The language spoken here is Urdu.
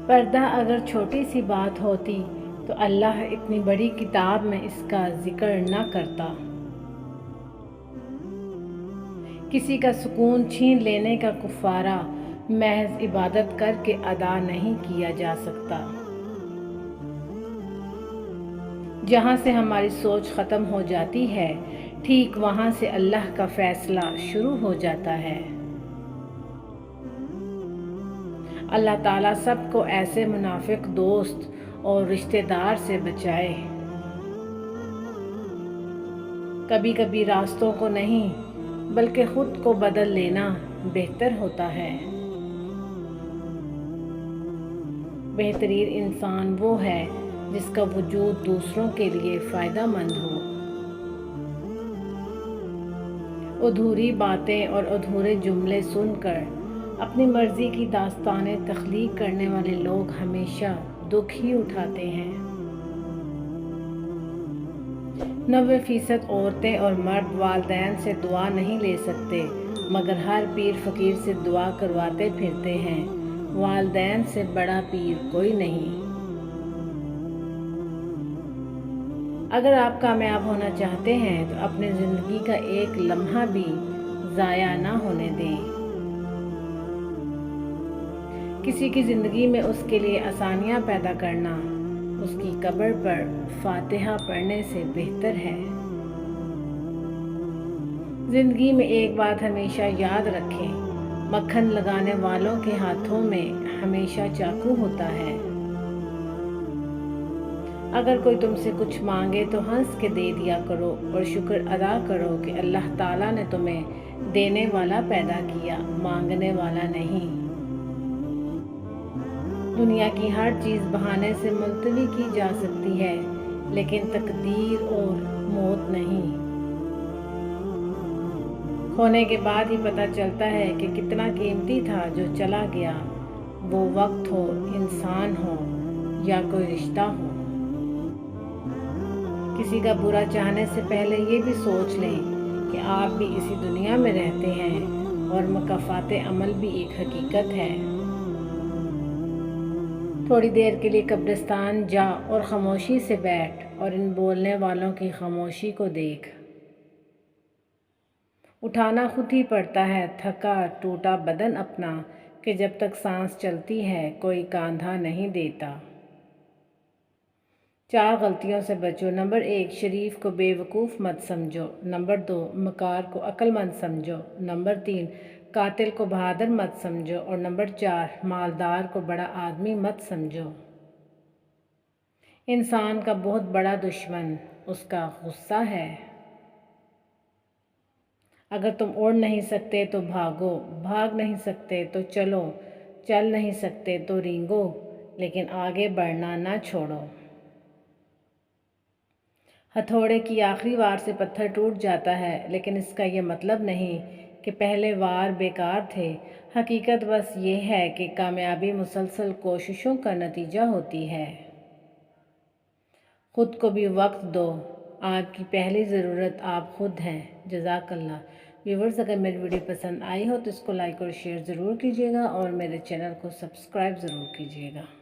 پردہ اگر چھوٹی سی بات ہوتی تو اللہ اتنی بڑی کتاب میں اس کا ذکر نہ کرتا۔ کسی کا سکون چھین لینے کا کفارہ محض عبادت کر کے ادا نہیں کیا جا سکتا۔ جہاں سے ہماری سوچ ختم ہو جاتی ہے، ٹھیک وہاں سے اللہ کا فیصلہ شروع ہو جاتا ہے۔ اللہ تعالیٰ سب کو ایسے منافق دوست اور رشتہ دار سے بچائے۔ کبھی کبھی راستوں کو نہیں بلکہ خود کو بدل لینا بہتر ہوتا ہے۔ بہترین انسان وہ ہے جس کا وجود دوسروں کے لیے فائدہ مند ہو۔ ادھوری باتیں اور ادھورے جملے سن کر اپنی مرضی کی داستانیں تخلیق کرنے والے لوگ ہمیشہ دکھ ہی اٹھاتے ہیں۔ 90% عورتیں اور مرد والدین سے دعا نہیں لے سکتے، مگر ہر پیر فقیر سے دعا کرواتے پھرتے ہیں۔ والدین سے بڑا پیر کوئی نہیں۔ اگر آپ کامیاب ہونا چاہتے ہیں تو اپنی زندگی کا ایک لمحہ بھی ضائع نہ ہونے دیں۔ کسی کی زندگی میں اس کے لیے آسانیاں پیدا کرنا اس کی قبر پر فاتحہ پڑھنے سے بہتر ہے۔ زندگی میں ایک بات ہمیشہ یاد رکھیں، مکھن لگانے والوں کے ہاتھوں میں ہمیشہ چاقو ہوتا ہے۔ اگر کوئی تم سے کچھ مانگے تو ہنس کے دے دیا کرو اور شکر ادا کرو کہ اللہ تعالیٰ نے تمہیں دینے والا پیدا کیا، مانگنے والا نہیں۔ دنیا کی ہر چیز بہانے سے ملتوی کی جا سکتی ہے، لیکن تقدیر اور موت نہیں۔ کھونے کے بعد ہی پتہ چلتا ہے کہ کتنا قیمتی تھا جو چلا گیا، وہ وقت ہو، انسان ہو یا کوئی رشتہ ہو۔ کسی کا برا چاہنے سے پہلے یہ بھی سوچ لیں کہ آپ بھی اسی دنیا میں رہتے ہیں اور مکافات عمل بھی ایک حقیقت ہے۔ تھوڑی دیر کے لیے قبرستان جا اور خاموشی سے بیٹھ اور ان بولنے والوں کی خاموشی کو دیکھ۔ اٹھانا خود ہی پڑتا ہے تھکا ٹوٹا بدن اپنا، کہ جب تک سانس چلتی ہے کوئی کاندھا نہیں دیتا۔ 4 غلطیوں سے بچو۔ نمبر 1، شریف کو بے وقوف مت سمجھو۔ نمبر 2، مکار کو عقل مند سمجھو۔ نمبر 3، قاتل کو بہادر مت سمجھو۔ اور نمبر 4، مالدار کو بڑا آدمی مت سمجھو۔ انسان کا بہت بڑا دشمن اس کا غصہ ہے۔ اگر تم اڑ نہیں سکتے تو بھاگو، بھاگ نہیں سکتے تو چلو، چل نہیں سکتے تو رینگو، لیکن آگے بڑھنا نہ چھوڑو۔ ہتھوڑے کی آخری وار سے پتھر ٹوٹ جاتا ہے، لیکن اس کا یہ مطلب نہیں کہ پہلے وار بیکار تھے۔ حقیقت بس یہ ہے کہ کامیابی مسلسل کوششوں کا نتیجہ ہوتی ہے۔ خود کو بھی وقت دو، آپ کی پہلی ضرورت آپ خود ہیں۔ جزاک اللہ۔ ویورز، اگر میری ویڈیو پسند آئی ہو تو اس کو لائک اور شیئر ضرور کیجیے گا اور میرے چینل کو سبسکرائب ضرور کیجیے گا۔